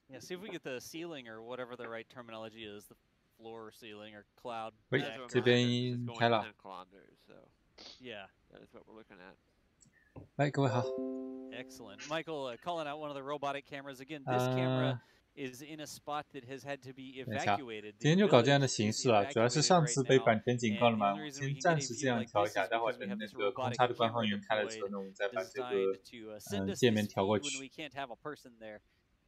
Yeah, see if we get the ceiling or whatever the right terminology is, the floor ceiling or cloud. 喂， deck 这 or- 边开了。 So Yeah. that is what we're looking at. 喂，各位好。 Excellent. Michael, calling out one of the robotic cameras again. This camera is in a spot that has had to be 等一下， evacuated. 今天就搞这样的 The 形 village 式 is 了，主要是 evacuated 上 right 次被 now. 坂田警告了 And 嘛， the 我 only 们 reason we 先 can get 暂 a 时这 view 样 like 调一 this 下， is 待会 because 等 we have 那 this 个空 robotic 差的官方 camera 员开了之后 deployed 呢，我们再把这个 designed to send us 界面 this 调过 feed when 去。 we can't have a person there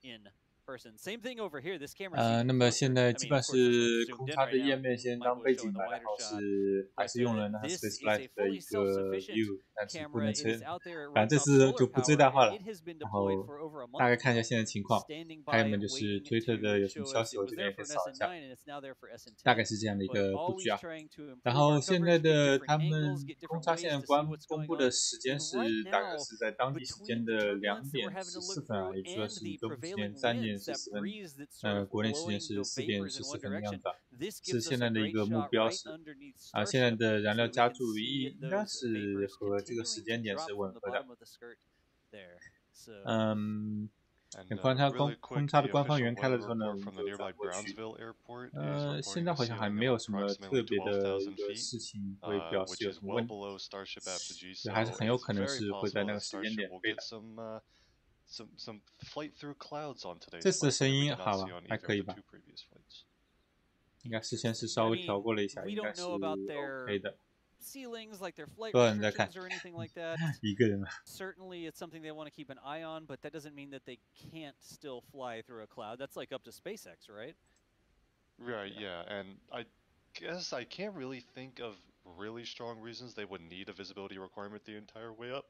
in person. Same thing over here. This camera is 那 even 么 closer. 现在 I 基 mean, 本 of course, this one's 是 zoomed 空 in 差 right 的页 now. 面先当 Michael 背 is 景 showing 吧， the 然 wider 后 shot. 是还是用了那个 This Space is a Flight 的一 fully 个 self-sufficient view， 但是不能 camera. It 称， is out there. It 反 runs 正这 off 次 solar 就不最 power, 大化 and 了。 it has been 然 deployed 后 for over a 大 month 概看一下 now. 现在情况， Standing 还有 by, 们就是 waiting 推特的 to 有什么 show 消 us 息， it 我 was 这边 there 也可以 for an 扫一下。 SN9, and it's now there for SN10. 大概是这样的一 But 个布局 always 啊。 trying to improve 然 our 后现在 coverage, get 的 different 他 angles, 们 get 空 different 差 ways 现在 to see 公 what's going 布 on. 的时间 And 是 right 大概 now, 是在当地时 between 间 the 的 turbulence 2 that we're 点 having to 14 look 分啊， through 也就 and 是 the 中部时间 prevailing 3点 winds, that 14 分， breeze that's sort of 国内时间 blowing 是 the 4点 vapors in 14 one 分的样 direction, 子啊。 this 是 gives 现 us 在 a 的一 great 个目 shot 标 right 是 underneath 现在 Starship 的燃 so 料 that we 加 can 注 see 应该 those 是 vapors 和这个 continuing 时 to 间点 drop 是 from 吻 the 合的。 bottom of the skirt there. So 等空差的官方员开了之后呢，我们就转过去。现在好像还没有什么特别的一个事情会表示有什么问题，所以还是很有可能是会在那个时间点飞的。这次的声音好吧，还可以吧？应该事先是稍微调过了一下，应该是 OK 的。 ceilings, like their flight 多少人在看？ restrictions or anything like that. 一个人啊。 Certainly, it's something they want to keep an eye on, but that doesn't mean that they can't still fly through a cloud. That's like up to SpaceX, right? Right. Yeah, and I guess I can't really think of really strong reasons they would need a visibility requirement the entire way up,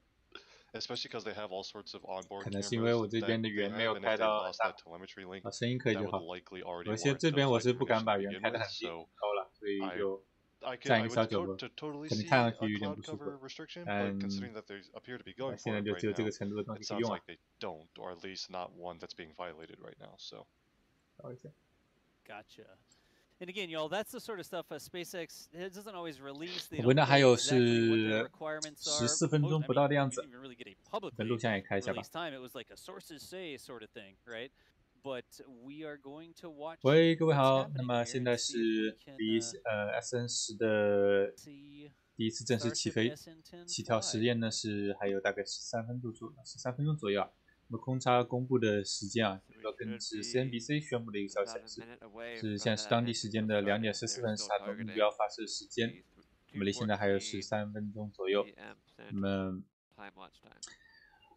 especially because they have all sorts of onboard 可 cameras 能是因为我这 that 边的 they 源没 have, 有 and 开 if they 到 lost that telemetry link, 声音可以 that 就 would 好。 likely already 有些 warrant 这边 those 我 high 是不敢 communications 把 to 源 begin 开得 with, 很低 so 高了，所以就 I 占一 would 个小角落， totally 可能 see 看上 a 去有点 cloud 不舒服。 cover restriction, but considering that they appear to be going 现 for 在 it 就 right 只有这 now, 个程度的东 it 西可以 sounds 用啊 like。they don't, or at least not one that's being violated right now. So. 找一下。 Gotcha. And again, y'all, that's the sort of stuff SpaceX doesn't always release. They 我 don't 们那还 say 有 exactly what 是 their requirements are. 14分钟 I 不到 mean, 的样 we 子。 didn't even really get a 等录 publicly 像也开一下吧。 release time. It was like a sources say sort of thing, right? But we are going to watch. 喂，各位 what's 好， happening 那么 here 现 and 在 see 是 if we can, SN10的 see 第一次正式起 Starship 飞， SN10起跳 fly. 实验呢是还有大概13分钟左右啊。那么空差公布的时间啊，主要根据是 CNBC 宣布的一个消息显示，是现在是当地时间的2点14分是它的目标发射时间。那么离现在还有13分钟左右。那么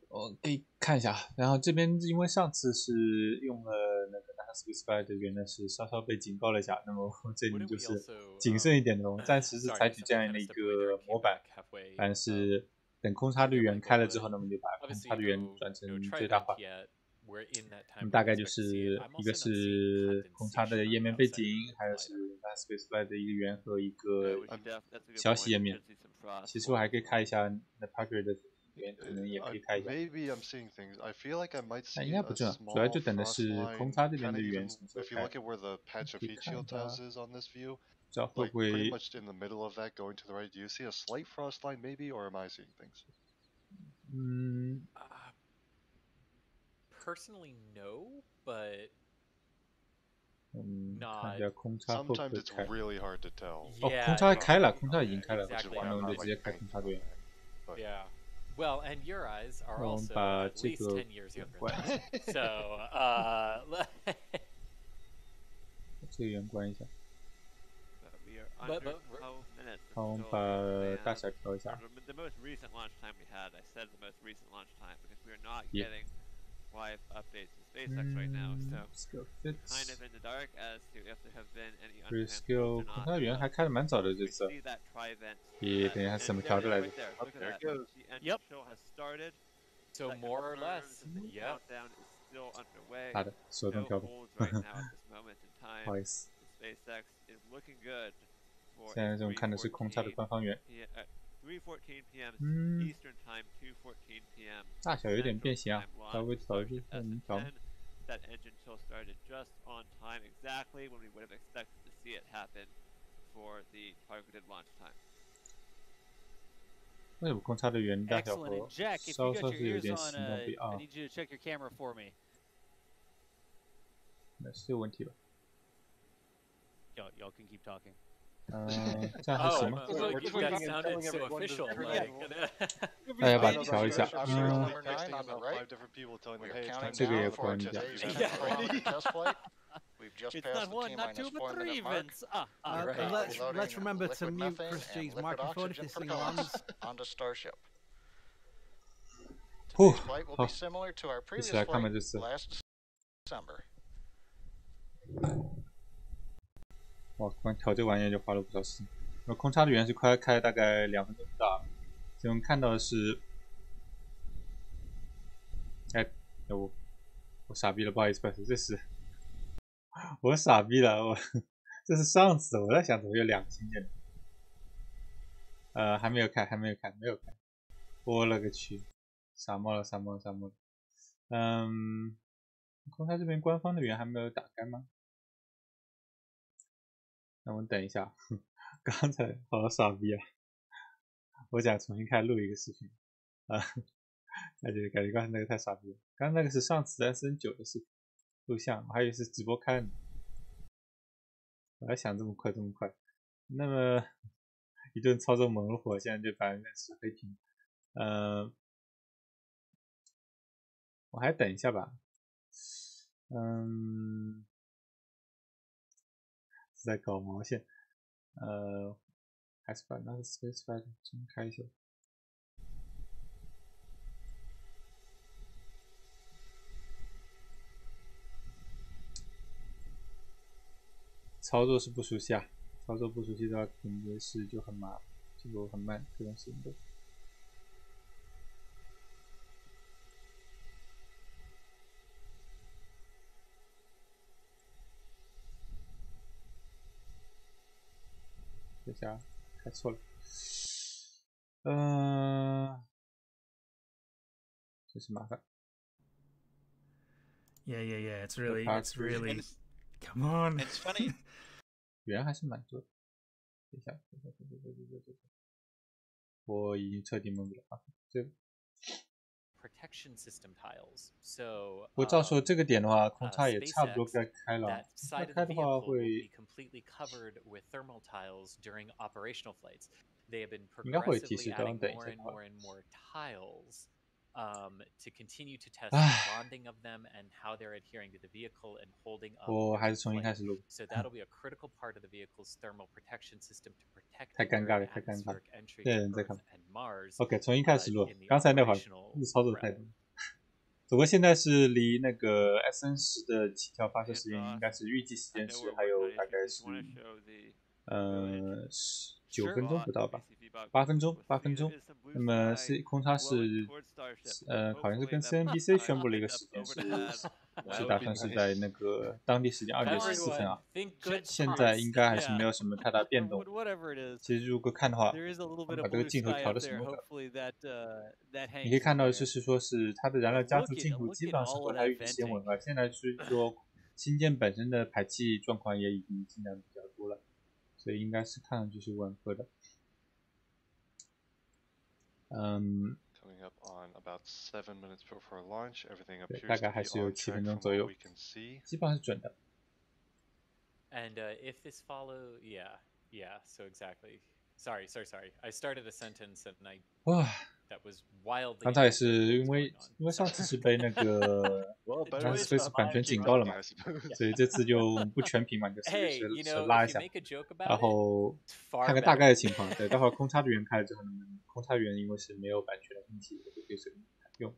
我可以看一下，然后这边因为上次是用了那个 Space Flight 的源呢，是稍稍被警告了一下。那么这里就是谨慎一点的，我们暂时是采取这样的一个模板，但是等空差队员开了之后呢，我们就把空差队员转成最大化。那么大概就是一个是空差的页面背景，还有是 Space Flight 的一个源和一个消息页面。其实我还可以看一下 The Parker 的。 可能也可以开一下，但应该不重要，主要就等的是空差这边的源什么时候开。可以看一下，不知道会不会。Personally, no, but 看一下空差会不会开。哦，空差开了，空差已经开了，那我们就直接开空差队员。 Yeah. Well, and your eyes are 我们 also 把 at 这 least 个 10 years younger 关 than mine. So, 这个源关一下。 好，我们把大小调一下。 The most recent launch time we had, I said the most recent launch time because we are not Yeah. getting live updates to SpaceX right now, so kind of in the dark as to if there have been any Reskill 空差源还开的蛮早的这次。也等一下怎么调的来着 ？There it goes. Yep. Has started. So more or less, yep. Countdown is still underway. 好的，手动调的。不好意思。 SpaceX is looking good. 现在这种看的是空差的官方源。 3:14 p.m. Eastern Time, 2:14 p.m. 大小有点变形啊，稍微调一下，能调。 That engine chill started just on time, exactly when we would have expected to see it happen for the targeted launch time. 为什么空差的源大小和 Jack, if 稍 you 稍 got 是 your 有 ears 点 on, 行动不 I need you to check your camera for me. 是有问题吧？ Y'all can keep talking. 这样还行吗？ that sounded so official. Like, 大家把它调一下。Number 9 on the right. We are counting down for our test flight. We've just It's passed not the one, T not two, minus but 4 three, minute mark. Vince. Right. Let's remember to liquid mute methane Chris and G's liquid microphone if oxygen this thing runs. propellants onto Starship. 呼， Today's flight will 好 be，similar to our 一 previous 起来看吧 flight 这次。 last December. 哇，光调这玩意就花了不少时间。那空差的源是快开大概2分钟不到。所以我们看到的是，哎，我傻逼了，不好意思，不好意思，这是我傻逼了，这是上次我在想怎么有2个星舰。还没有开，没有开。我勒个去，傻冒了。空差这边官方的源还没有打开吗？那我们等一下，刚才好傻逼啊！我想重新开录一个视频啊，感觉刚才那个太傻逼了。刚刚那个是上次 SN9 的视频录像，我还以为是直播开的呢。我还想这么快，那么一顿操作猛如火，现在就把10黑屏。我还等一下吧。是在搞毛线。还是把那个 Space Fighter 重开一下。操作是不熟悉啊，操作不熟悉的话，肯定是就很麻烦，就很慢，这段时间都。等下开错了，真是麻烦。Yeah. It's really. Come on. It's funny. 源还是蛮多的。等一下，我已经彻底懵了啊！这 protection system tiles. So 不过照说这个点的话，空差也差不多该开了。那开的话会 completely covered with thermal tiles during operational flights. They have been 应该会提示， progressively 等 adding 等一 more 下 and 的话。 more and more tiles to continue to test the bonding of them and how they're adhering to the vehicle and holding up. 我还是重新开始录。 So that'll be a critical part of the vehicle's thermal protection system to protect 太 it 尴尬 during 了，太尴尬了。 atmospheric entry 这 to 人在 Earth 看。 and Mars. OK， 重新开始录。刚才那会儿操作太多。不过现在是离那个 SN10 的起跳发射时间应该是预计时间是还有大概是9分钟不到吧，8分钟。那么是空差是好像是跟 CNBC 宣布了一个时间是打算是在那个当地时间2点14分啊。现在应该还是没有什么太大变动。其实如果看的话，把这个镜头调的什么你可以看到就是说是它的燃料加注进度基本上是和它预期时间吻合。现在是说新舰本身的排气状况也已经进展比较多了，所以应该是看上去是吻合的。Coming up on about 7 minutes before launch, everything appears 大概 to 还 be 是有 on 7 track 分钟 from 左 what 右， we can see. 基本上是准的。 And if this so exactly. Sorry. I started a sentence and that was wildly. 刚才也是因为上次是被那个Space 版权警告了嘛，所以这次就不全屏嘛，就是拉一下，然后看个大概的情况。对，待会儿空差的源开了之后，空差源因为是没有版权的问题，就可以随便用。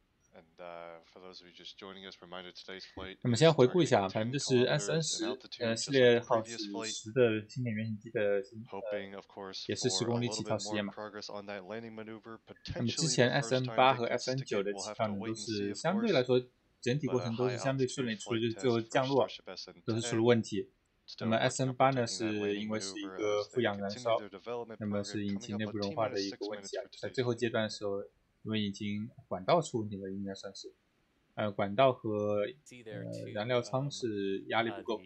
那么先回顾一下，反正这是 SN10系列号是10的星舰原型机的也是10公里起跳实验嘛。那么之前 SN8和 SN9的起跳呢，都是相对来说整体过程都是相对顺利，除了就是最后降落都是出了问题。那么 SN8呢，是因为是一个负氧燃烧，那么是引擎内部融化的一个问题啊，在最后阶段的时候，因为引擎管道出问题了，应该算是。管道和燃料舱是压力不够，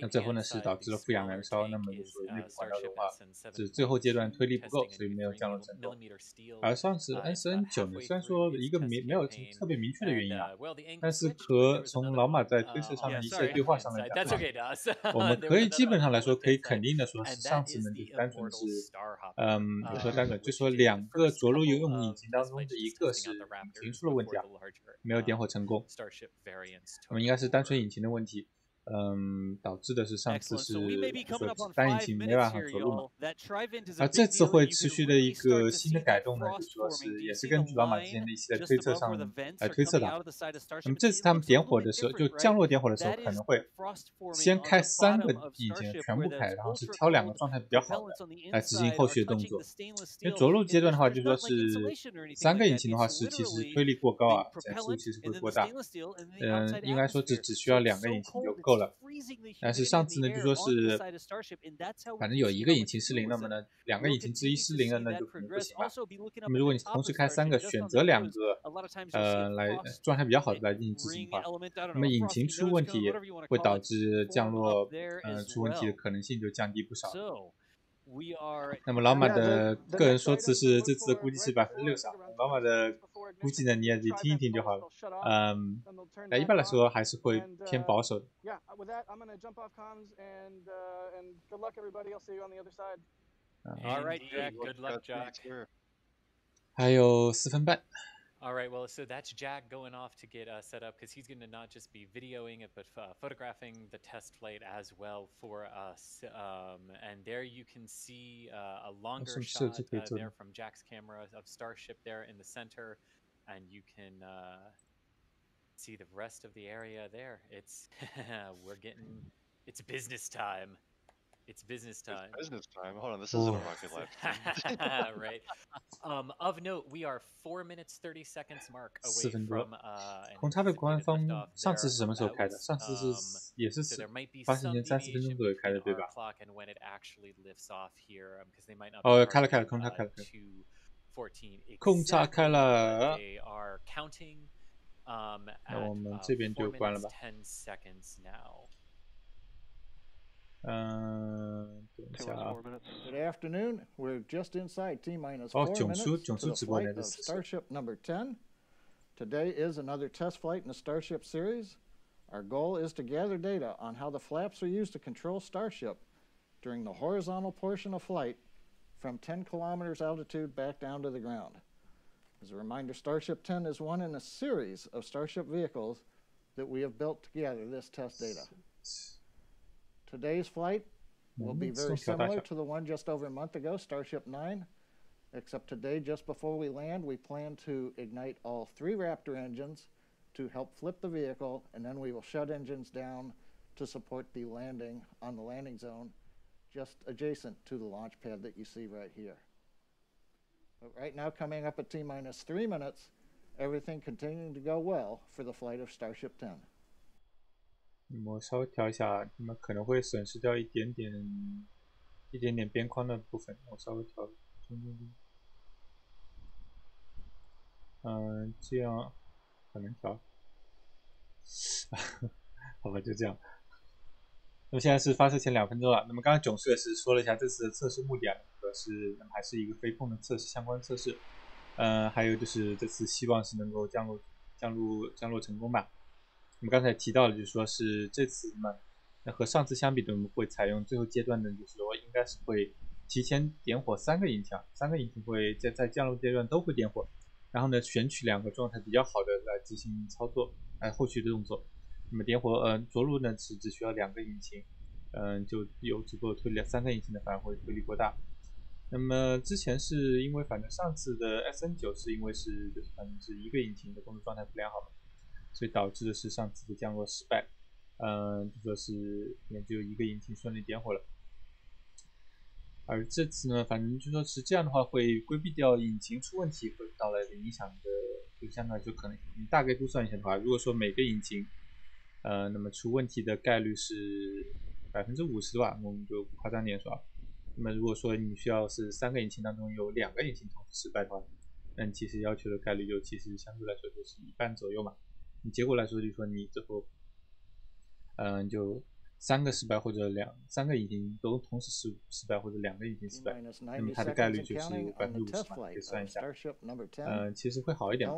那最后呢是导致了负氧燃烧，那么就说内部管道的话，是最后阶段推力不够，所以没有降落成功。而上次 SN9 呢，虽然说一个没有特别明确的原因啊，但是从老马在推测上的一些对话上来讲，我们可以基本上来说可以肯定的说是上次呢就单纯是，也说单纯就说2个着陆用引擎当中的一个是引擎出了问题啊，没有点火成功，我们应该是单纯引擎的问题。导致的是上次是说单引擎没办法着陆嘛，而这次会持续的一个新的改动呢，就说是也是根据老马之前的一些推测上来推测的。那么这次他们点火的时候，就降落点火的时候，可能会先开3个引擎全部开，然后是挑2个状态比较好的来执行后续的动作。因为着陆阶段的话，就说是3个引擎的话是其实推力过高啊，减速其实会过大。应该说只需要2个引擎就够了。但是上次呢就说是反正有1个引擎失灵，那么呢2个引擎之一失灵了，那就可能不行了。那么如果你同时开3个，选择2个来状态比较好的来进行执行的话，那么引擎出问题会导致降落出问题的可能性就降低不少。那么老马的个人说辞是这次的估计是60%，老马的估计呢你也自己听一听就好了。一般来说还是会偏保守的。还有4分半。All right, well, so that's Jack going off to get set up because he's going to not just be videoing it, but photographing the test flight as well for us. And there you can see a longer shot there from Jack's camera of Starship there in the center. And you can see the rest of the area there. It's, it's business time. It's business time. It's business time. Hold on, this isn't a rocket lab. Right. Of note, we are 4 minutes 30 seconds mark away from 空差的官方上次是什么时候开的？上次是也是发行前30分钟左右开的，对吧？哦，开了，空差开了。空差开了。那我们这边就关了吧。等一下啊。Good afternoon. We're just inside T-minus 4 minutes to the flight of Starship number 10. Today is another test flight in the Starship series. Our goal is to gather data on how the flaps are used to control Starship during the horizontal portion of flight from 10 kilometers altitude back down to the ground. As a reminder, Starship 10 is one in a series of Starship vehicles that we have built to gather this test data. Today's flight will be very similar to the one just over a month ago, Starship 9, except today, just before we land, we plan to ignite all 3 Raptor engines to help flip the vehicle, and then we will shut engines down to support the landing on the landing zone just adjacent to the launch pad that you see right here. But right now, coming up at T-minus 3 minutes, everything continuing to go well for the flight of Starship 10. 我稍微调一下，你们可能会损失掉一点点边框的部分，我稍微调中间。这样可能调。好吧，就这样。那么现在是发射前2分钟了。那么刚刚囧叔也是说了一下这次的测试目的啊，主要是还是一个飞控的测试相关测试。还有就是这次希望是能够降落成功吧。我们刚才提到了，就是说是这次嘛，那和上次相比的，我们会采用最后阶段的，就是说应该是会提前点火3个引擎，3个引擎会在降落阶段都会点火，然后呢选取2个状态比较好的来执行操作，后续的动作。那么点火着陆呢是只需要2个引擎，就有足够推力，3个引擎的反而会推力过大。那么之前是因为反正上次的 SN9 是因为是就是反正是1个引擎的工作状态不良好嘛。所以导致的是上次的降落失败，就说是也就1个引擎顺利点火了。而这次呢，反正就说是这样的话，会规避掉引擎出问题会带来的影响的，就相当于就可能你大概估算一下的话，如果说每个引擎，那么出问题的概率是50%吧，我们就夸张点说。那么如果说你需要是3个引擎当中有2个引擎同时失败的话，那你其实要求的概率就其实相对来说就是1半左右嘛。结果来说，就是说你最后，就3个失败或者3个引擎都同时失败或者2个引擎失败，那么它的概率就是50%嘛，可以算一下。其实会好一点。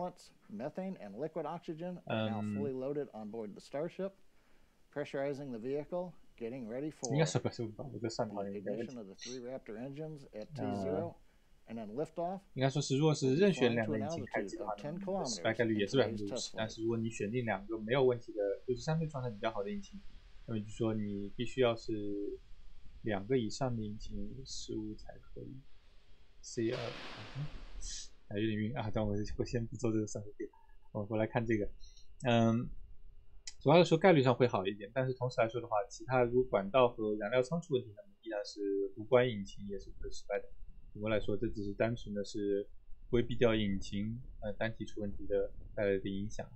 应该是不是吧？我这算的好像有点问题。应该说是，如果是任选2个引擎开机的话，失败概率也是50%。但是如果你选定2个没有问题的，就是相对状态比较好的引擎，那么就说你必须要是2个以上的引擎失误才可以。C2，有点晕啊！但我先不做这个算术题，我来看这个，主要来说概率上会好一点，但是同时来说的话，其他如果管道和燃料仓出问题，那么依然是无关引擎也是会失败的。总的来说，这只是单纯的是规避掉引擎单体出问题的带来的影响。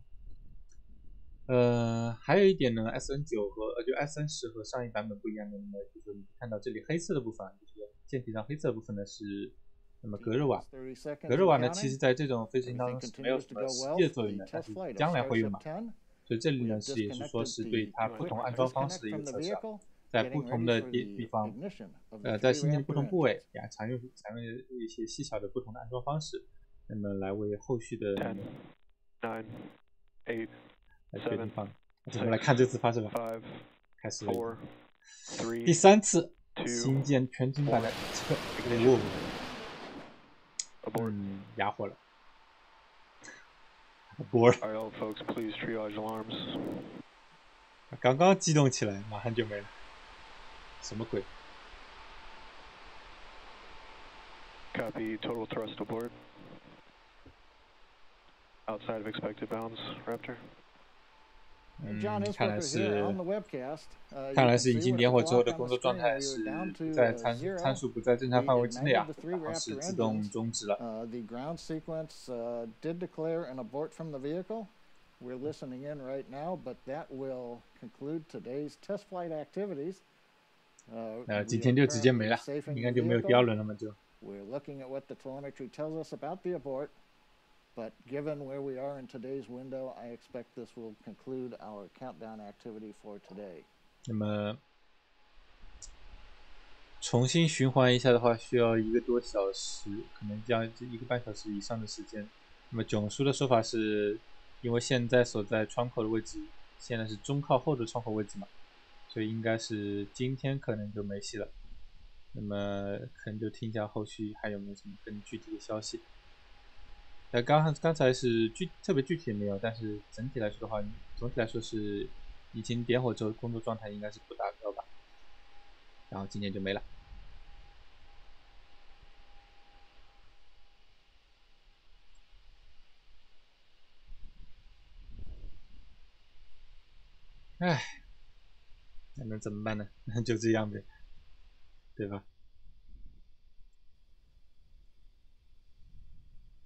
还有一点呢 ，SN9 和就 SN10 和上一版本不一样的，那么就是你看到这里黑色的部分，就是舰体上黑色的部分呢是那么隔热瓦。隔热瓦呢，其实在这种飞行当中是没有什么实际的作用的，但是将来会有嘛。所以这里呢也是说是对它不同安装方式的一个测试，在不同的地方，在星舰的不同部位采用一些细小的不同的安装方式，那么来为后续的来决定放。我们来看这次发射吧，开始了。第3次星舰全景版的测，哑火了。刚刚激动起来，马上就没了，什么鬼 ？Copy. Total thrust aboard. Outside of expected bounds, Raptor. 看来是引擎点火之后的工作状态是不在参数不在正常范围之内啊，然后是自动终止了。The ground sequence did declare an abort from the vehicle. We're listening in right now, but that will conclude today's test flight activities. 今天就直接没了，应该就没有第2轮了嘛就。We're looking at what the telemetry tells us about the abort, but given where we are in today's window, I expect this will conclude our countdown activity for today. 那么重新循环一下的话，需要1个多小时，可能要1个半小时以上的时间。那么囧叔的说法是，因为现在所在窗口的位置现在是中靠后的窗口位置嘛，所以应该是今天可能就没戏了。那么可能就听一下后续还有没有什么更具体的消息。刚才是特别具体没有，但是总体来说的话，总体来说是引擎点火之后工作状态应该是不达标吧。然后今天就没了。唉，那能怎么办呢？就这样呗，对吧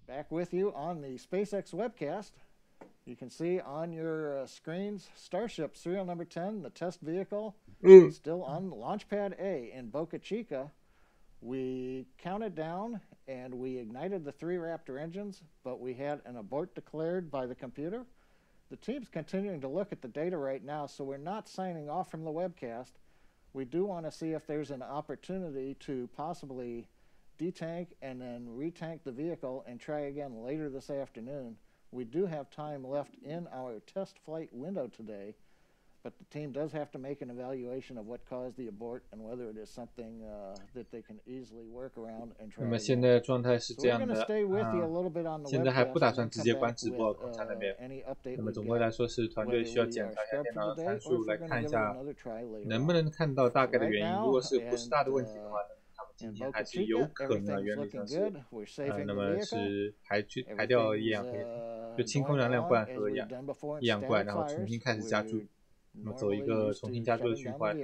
？Back with you on the SpaceX webcast. You can see on your screens Starship serial number 10, the test vehicle, still on launch pad A in Boca Chica. We counted down and we ignited the 3 Raptor engines, but we had an abort declared by the computer. The team's continuing to look at the data right now, so we're not signing off from the webcast. We do want to see if there's an opportunity to possibly detank and then retank the vehicle and try again later this afternoon. We do have time left in our test flight window today, but the team does have to make an evaluation of what caused the abort and whether it is something that they can easily work around and try. 那么现在状态是这样的，现在还不打算直接关直播空餐那边。那么总归来说是团队需要检查一下电脑的参数，来看一下能不能看到大概的原因。如果是不是大的问题的话，他们今天还是有可能原理上是那么是排掉一氧黑，就清空燃料罐和一氧罐，然后重新开始加注。那么走一个重新加注的循环，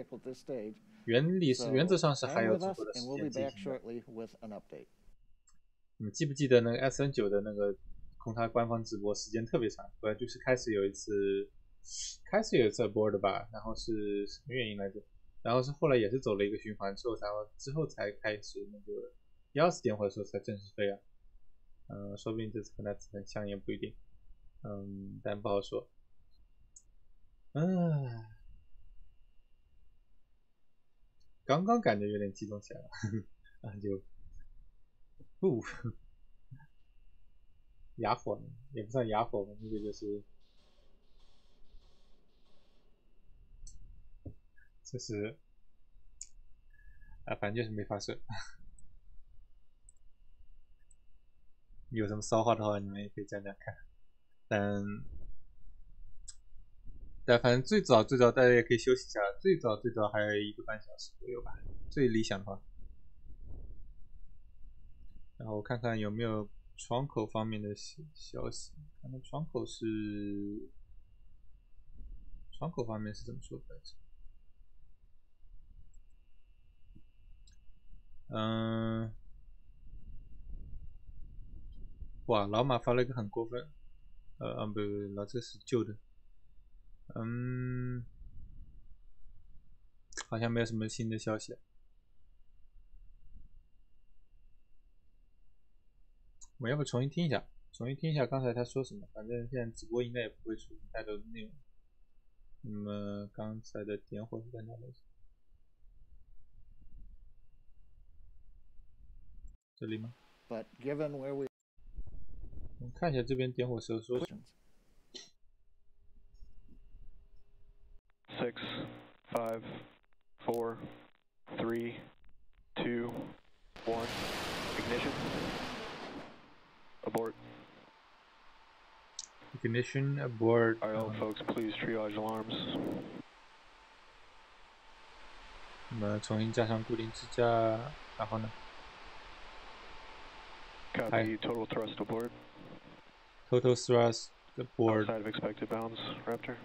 原则上是还有足够的时间进行的。你们记不记得那个 SN9 的那个空它官方直播时间特别长，不然就是开始有一次 abort 吧，然后是什么原因来着？然后是后来也是走了一个循环之后才开始那个1、2次点火的时候才正式飞啊。说不定这次和那次很像也不一定，但不好说。刚刚感觉有点激动起来了，然后就哑火了，也不算哑火吧，那个就是反正就是没发射。有什么骚话的话，你们也可以讲讲看。但反正最早大家也可以休息一下，最早还有1个半小时左右吧，最理想的话。然后我看看有没有窗口方面的消息，看看窗口方面是怎么说的来着？哇，老马发了一个很过分，不，老这是旧的，好像没有什么新的消息。我要不重新听一下刚才他说什么，反正现在直播应该也不会出现太多的内容。那么刚才的点火是在哪里？这里吗？ But given where we 我们看一下这边点火时候说什么。6, 5, 4, 3, 2, 1, ignition. Abort. Ignition abort. Alright, all folks, please triage alarms. 那么重新加上固定支架，然后呢 Copy, total thrust aboard. Total thrust aboard. Outside of expected bounds, Raptor.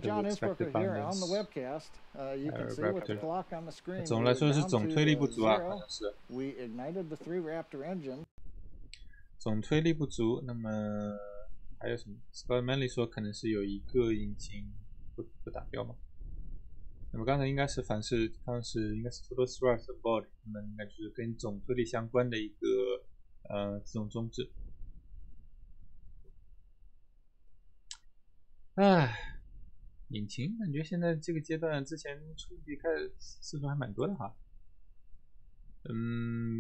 John Isbrook here on the webcast. You can see with the clock on the screen. 总的来说是总推力不足啊，好像是。We ignited the 3 Raptor engines. 总推力不足，那么还有什么 ？Scott Manley 说可能是有一个引擎不达标嘛。那么刚才应该是应该是 total thrust aboard， 那么应该就是跟总推力相关的一个自动终止。引擎感觉现在这个阶段之前出离开次数还蛮多的哈。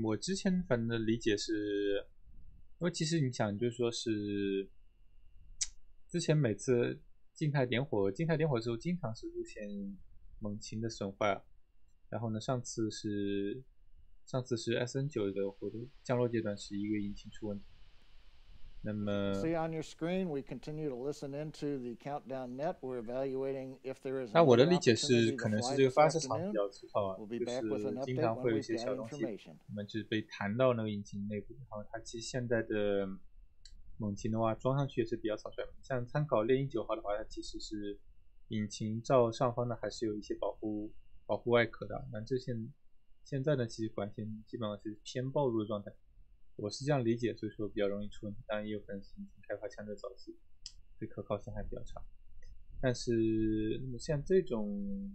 我之前反正理解是。因为其实你想，就是说是之前每次静态点火的时候，经常是出现猛禽的损坏啊。然后呢，上次是 SN9 的火的降落阶段是一个引擎出问题。那么 See on your screen, we continue to listen into the countdown net. We're evaluating if there is. 那我的理解是，可能是这个发射场比较粗糙啊，就是经常会有一些小东西，我们就是被弹到那个引擎内部。然后它其实现在的猛禽的话，装上去也是比较草率。像参考猎鹰9号的话，它其实是引擎罩上方呢还是有一些保护外壳的。那这现在呢，其实管线基本上是偏暴露的状态。我是这样理解，所以说比较容易出问题，当然也有可能是引擎开发相对早期，对可靠性还比较差。但是那么像这种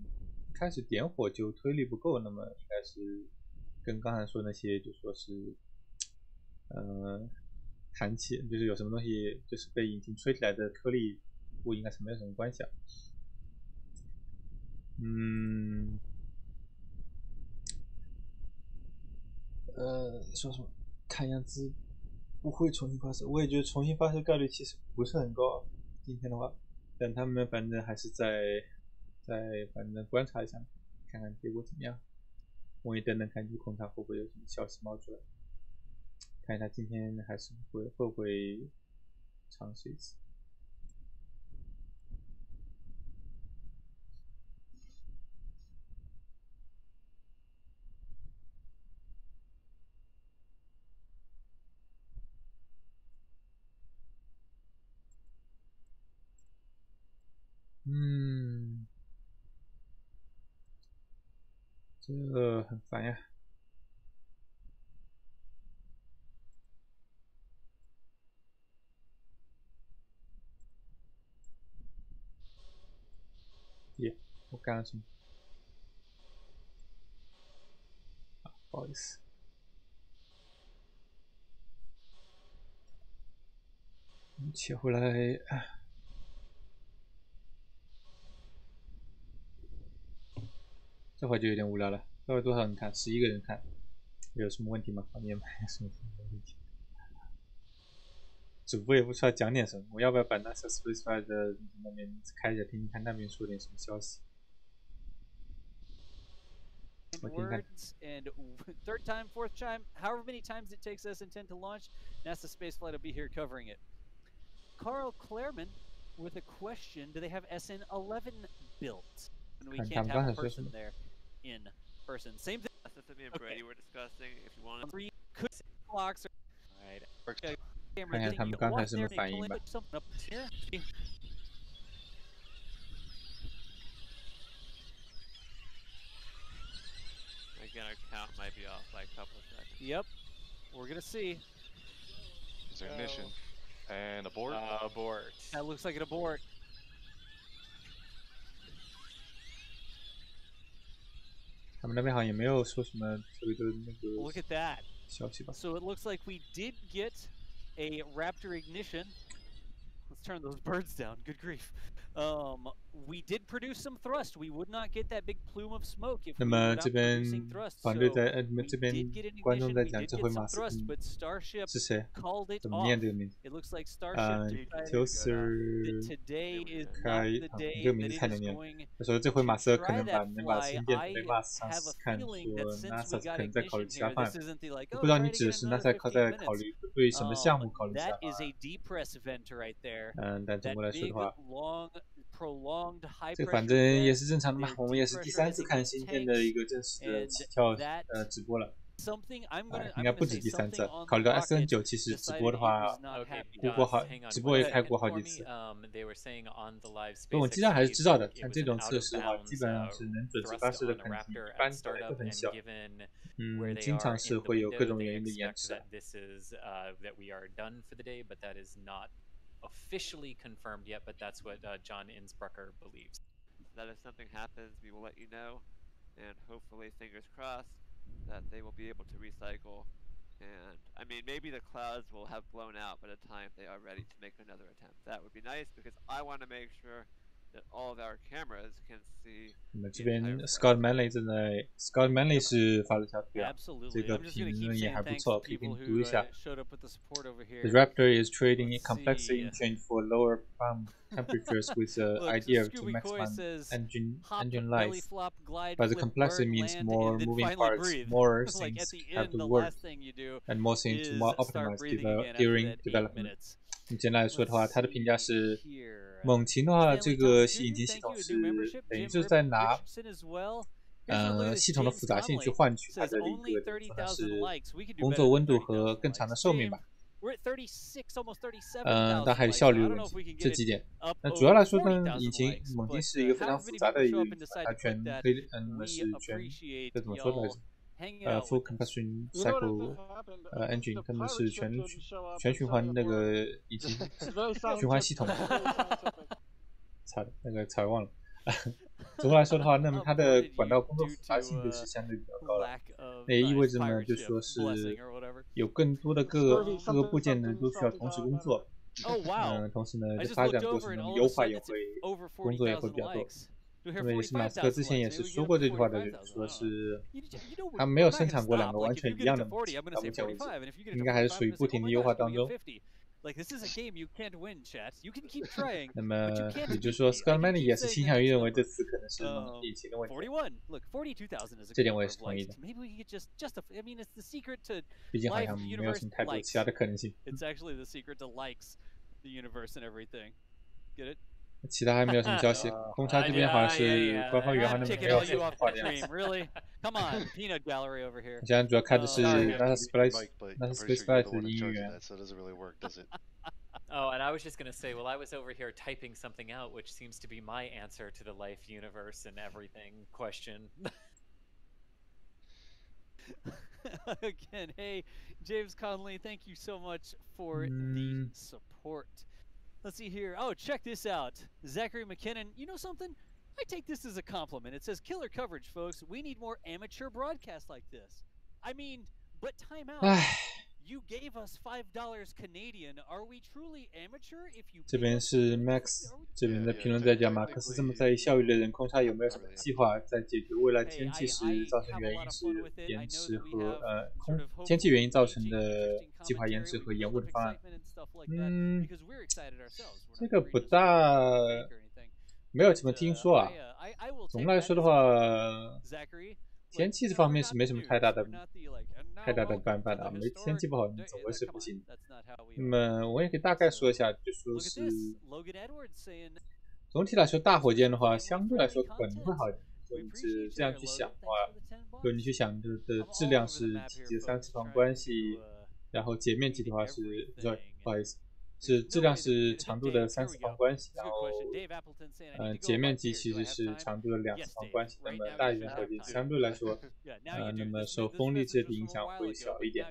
开始点火就推力不够，那么应该是跟刚才说那些就说是弹起，就是有什么东西就是被引擎吹起来的颗粒物应该是没有什么关系啊。说什么？看样子不会重新发射，我也觉得重新发射概率其实不是很高。今天的话，但他们反正还是在反正观察一下，看看结果怎么样。我也等等看空它会不会有什么消息冒出来，看一下今天还是会不会尝试一次。这很烦呀。我干了什么？不好意思。切回来。这会就有点无聊了。这会多少人看？11个人看，有什么问题吗？画面没什么问题。主播也不知道讲点什么，我要不要把 NASA Spaceflight 的那边开一下，听听看那边说点什么消息？ Words and third time, fourth time, however many times it takes SN10 to launch, NASA spaceflight will be here covering it. Carl Clareman with a question: do they have SN11 built? And we can't have a person there in person. Same thing. That's what me and Brady were discussing. If you want 3 could clocks. Right. 看看他们刚才什么反应吧。 Again, our count might be off by a couple of seconds. Yep, we're gonna see. It's ignition and abort. Abort. That looks like an abort. 他们那边好像也没有说什么特别的那个 Look at that. 消息吧。 So it looks like we did get a Raptor ignition. Let's turn those birds down. Good grief. We did produce some thrust. We would not get that big plume of smoke if we were not producing thrust. So we did get an ignition. We did get some thrust, but Starship called it off. It looks like Starship decided that today is not the day that it is going 他说这回马斯克可能 try 把 that 星 fly. 舰 I 准备 Mars 上 have a 看， feeling 说 that since NASA we got 可能在考虑 ignition 其他 here, 方 this 案。 isn't the like, 不 oh, 知道 try 你 to 指 get 的是 another NASA 在 15考 minutes. 虑对什么项目考虑其他 That 方 is 案 a depress event right there. 但总 That 的来说 big, 的话， long, prolonged high 这 pressure 反正也 event. 是正常的嘛。 They're 我们也是第3次看 depressurizing 星 the 舰的一 tanks, 个正式的 and 起跳 that 直播了。 something I'm 应 gonna 该不止 say 第3 something 次。 on 考虑 the 到 rocket SN9 其实直 decided 播的 it 话 was not ，Okay, happy. 播过好， hang on 直播也 one 开过 second 好 for 几 me. 次。 They were saying on the live 不，我 SpaceX 记得还是 feed 知道的。 that it 像 was 这 an 种 out 测 of 试的话，基 bounds 本上是能准时 thrust 发射的 on 可 the 能性 Raptor 一般 at 都 startup, 很 and 小。 given where they 经 are 常是 in the 会有各 window, 种 they 原因的延 expect 迟。 that this is that we are done for the day, but that is not officially confirmed yet. But that's what John Innsbrucker believes. That if something happens, we will let you know, and hopefully, fingers crossed, that they will be able to recycle. And I mean, maybe the clouds will have blown out by the time they are ready to make another attempt. That would be nice because I want to make sure that all of our cameras can see. 那么这边 Scott Manley 正在 Scott Manley 是发了条图啊，这 Absolutely. 个 I'm just 评 gonna 论 keep 也 saying 还不 thanks 错， to 可以给 people 你读 who 一下。 showed up with the support over The here. Raptor is trading Let's complexity see. engine for lower prime temperatures with the Look, idea to Scooby Coy maximize says, engine hop, belly life. flop, glide, But the flip, complexity burn, means land, more and then moving finally parts, breathe. more Like at things the have end, to the work, last thing you do and more things to is more start optimize breathing again after during that 8 development. minutes. 简单来说的话， Let's 它的评价是 see here. 猛禽的话， Stanley 这个 Thomas 引 Jr., 擎系 thank 统 you. 是 New membership. 等于 Jim 就是在拿 Richardson as well. Here's a look at this 系统的 James 复杂性 Conley 去换取它 says 的一 only 个怎么说呢 30,000 是 likes. We could do 工 better 作 than 温度和 30,000更长的 likes. 寿命 James, 吧。 we're at 36, almost 37,000但还有 likes. 效 So 率 I 问 don't know if 题 we can 这 get 几 it 点。 up 那主要 over 来说呢， 40,000引擎 likes. 猛禽 But 是一个非常 however 复 many 杂 people 的一 show 个 up 语 and 法， decide 它 to 全 click that, 可以we 是全 appreciate 这怎么说来 y'all 着？ hanging out full with us. combustion You know what cycle happened? engine， The 他们 pilots 是 still couldn't show up 全 and 循 say 环 a 那 word. 个引擎 It's very 循环系统。 scientific. 差的那个词忘了。总的来说的话，那么它的管道工作复杂性就是相对比较高了。 Lack of 那也意味着 nice 呢， pirate 就 ship 说是 blessing or whatever. 有更多的各个部件呢都需要同时工作。 Oh wow! 同时呢， I 在 just 发 looked 展过 over 程 and 中 all 优 of a 化 sudden 也 it's 会 over 工作也会 40,000 比较多。 likes. Do we 因 have 为是马斯克 45,000之前也 likes? 是 Maybe we 说 get 过 up 这 to 句话的， 45,000. 说 I don't know. 是 You know, 他没有 we're not 生 gonna 产过 stop. 两个完 Like if 全 you 一 get 样 it 的 to 猛 40, 禽 I'm gonna 到 say 目前为止， 45, and if you get it 应 to 该还是 45, 属于 I'm 不 gonna say, 停 oh 的 my 优 gosh, 化 can 当 we 中 get。50? Like this is a game you can't win, chat. You can keep trying. 那么 But you can't 也就是 defeat 说 me. I，Scott can Manley keep 也是 saying 倾 the 向于 next 认为 number. 这次可能是引擎的问题。 41. Look, 42,000 is a 这 good 点我 number 也是 of 同意 likes. 的。 Maybe we could just I mean, it's the secret to 毕竟好 life, 像没有 universe, 什么太多 likes. 其他的可能性。 It's actually the secret to likes, the universe and everything. Get it? 其他还没有什么消息。公差这边好像是官方原话 I'm 那边 taking 没有 all you 说 off 话 the 的样子。 stream, really? Come on, peanut gallery over here. 现在主要看的是 NASA Mike, but I'm pretty sure you're Spaceflight the one 的 in 音 charge 乐 of。that, so it doesn't really work, does it? Oh, and I was just going to say, well, I was over here typing something out, which seems to be my answer to the life, universe, and everything question. Again, hey, James Conley, thank you so much for the support. Let's see here. Oh, check this out. Zachary McKinnon, you know something? I take this as a compliment. It says, killer coverage, folks. We need more amateur broadcasts like this. I mean, but time out. 这边是 Max 这边的评论在讲马克思这么在意效率的人，空差有没有什么计划在解决未来天气时造成原因是延迟和天气原因造成的计划延迟和延误的方案？这个不大没有怎么听说啊。总的来说的话，天气这方面是没什么太大的办法的，没天气不好你总归是不行。那么我也可以大概说一下，就说是总体来说大火箭的话相对来说可能会好一点。如果你是这样去想的话，如果你去想的质量是体积的3次方关系，然后截面积的话是不好意思，是质量是长度的3次方关系，然后截面积其实是长度的2次方关系。那么大一点火箭相对来说那么受风力这些的影响会小一点，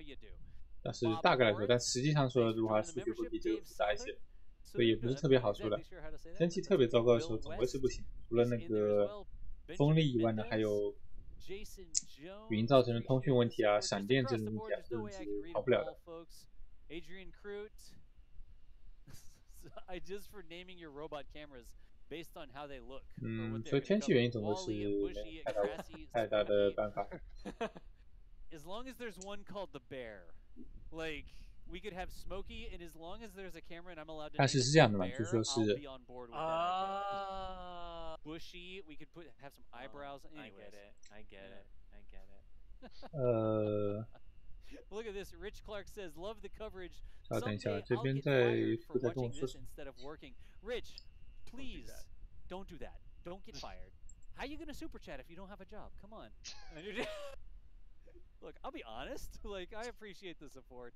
但是大概来说，但实际上说的话数据会比这个复杂一些，所以也不是特别好说的。天气特别糟糕的时候总归是不行，除了那个风力以外呢，还有云造成的通讯问题啊、闪电这种问题啊，这种是跑不了的。所以天气原因总归是没太大的办法。但是是这样的嘛，就说是I get it. Look at this. Rich Clark says, "Love the coverage." 稍等一下，这边在跟我说什么 Rich, please don't do that. Don't get fired. How are you gonna super chat if you don't have a job? Come on. Look, I'll be honest. Like, I appreciate the support.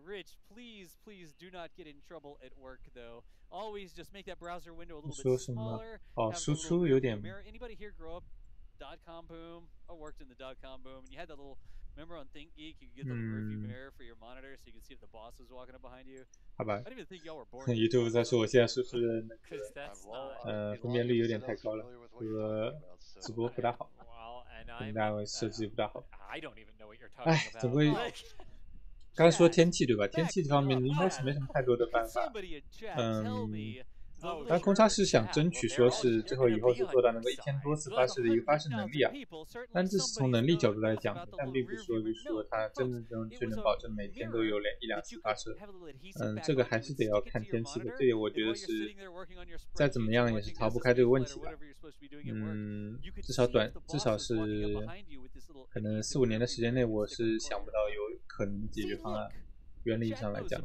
Rich, please do not get in trouble at work, though. Always just make that browser window a little bit smaller. 输出有点 Anybody here grow up .com boom? I worked in the .com boom, and you had that little. Remember on ThinkGeek, you could get the rearview mirror for your monitor, so you could see if the boss was walking up behind you. 好吧 I didn't even think y'all were born. YouTube 在说我现在输出的那个分辨率有点太高了，和直播不大好，跟大家设置不大好。哎，总归刚才说天气对吧？天气这方面应该是没什么太多的办法。但空差是想争取说是最后以后是做到能够1000多次发射的一个发射能力啊，但这是从能力角度来讲的，但并不是说就是说它真的就能保证每天都有1-2次发射。这个还是得要看天气的，这个我觉得是再怎么样也是逃不开这个问题的。至少是可能4-5年的时间内，我是想不到有可能的解决方案。原理上来讲，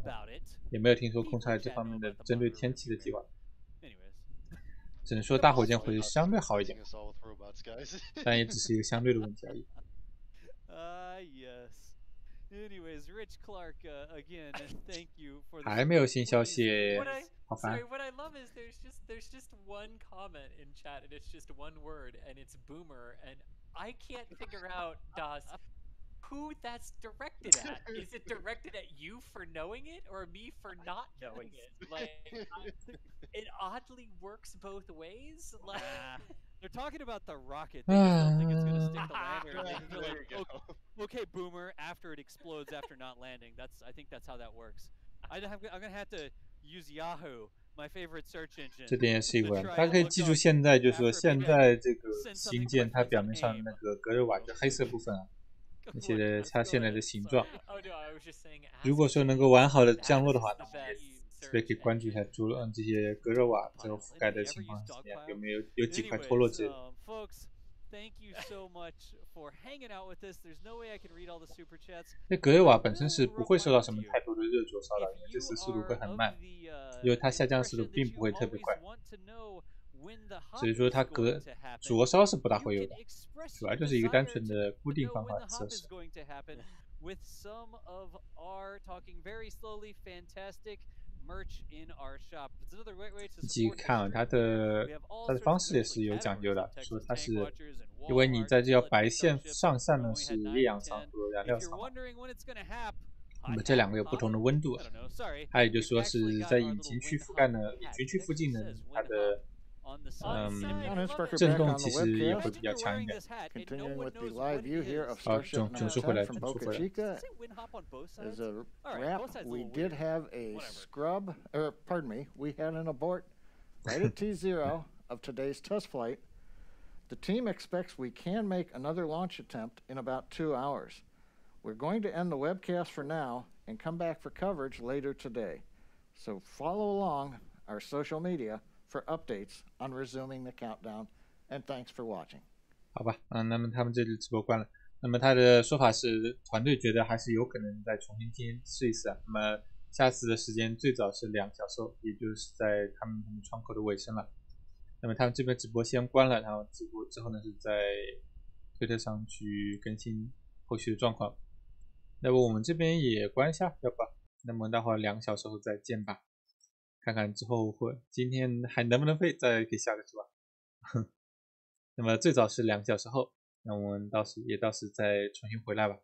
也没有听说空差这方面的针对天气的计划。只能说大火箭会相对好一点，但也只是一个相对的问题而已。还没有新消息，好烦。What I love is there's just one comment in chat and it's just one word and it's boomer and I can't figure out who that's directed at. Is it directed at you for knowing it or me for not knowing it? Like, it oddly works both ways. Like, they're talking about the rocket. They just don't think it's going to stick the lander. Okay, boomer, after it explodes after not landing. I think that's how that works. I'm going to have to use Yahoo, my favorite search engine. 这点也是一个问题，大家可以记住现在就是说现在这个星舰它表面上那个隔热瓦就黑色部分啊。那些它现在的形状，如果说能够完好的降落的话，那么也特别可以关注一下这些隔热瓦最后覆盖的情况是怎么样，有几块脱落之类的。那隔热瓦本身是不会受到什么太多的热灼骚扰，因为这次速度会很慢，因为它下降的速度并不会特别快。所以说它灼烧是不大会有的，主要就是一个单纯的固定方法的测试。你仔细看啊，它的方式也是有讲究的，说它是因为你在这条白线上下呢是液氧舱和燃料舱，那么这两个有不同的温度，还有就是说是在引擎区覆盖呢，引擎区附近呢，它的震动其实也会比较强一点。Continuing with the live view here of Starship number 10 from Boca Chica. As a wrap, we did have a scrub, or pardon me, we had an abort right at T0 of today's test flight. The team expects we can make another launch attempt in about 2 hours. We're going to end the webcast for now and come back for coverage later today. So follow along our social media for updates on resuming the countdown, and thanks for watching. 好吧，那么他们这里直播关了。那么他的说法是，团队觉得还是有可能再重新试一次啊。那么下次的时间最早是2小时后，也就是在他们窗口的尾声了。那么他们这边直播先关了，然后直播之后呢是在推特上去更新后续的状况。那么我们这边也关一下，要吧？那么待会儿2小时后再见吧。看看之后今天还能不能飞，再给下个是吧？那么最早是2小时后，那我们到时再重新回来吧。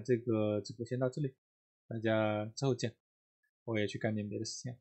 这个直播先到这里，大家之后见。我也去干点别的事情。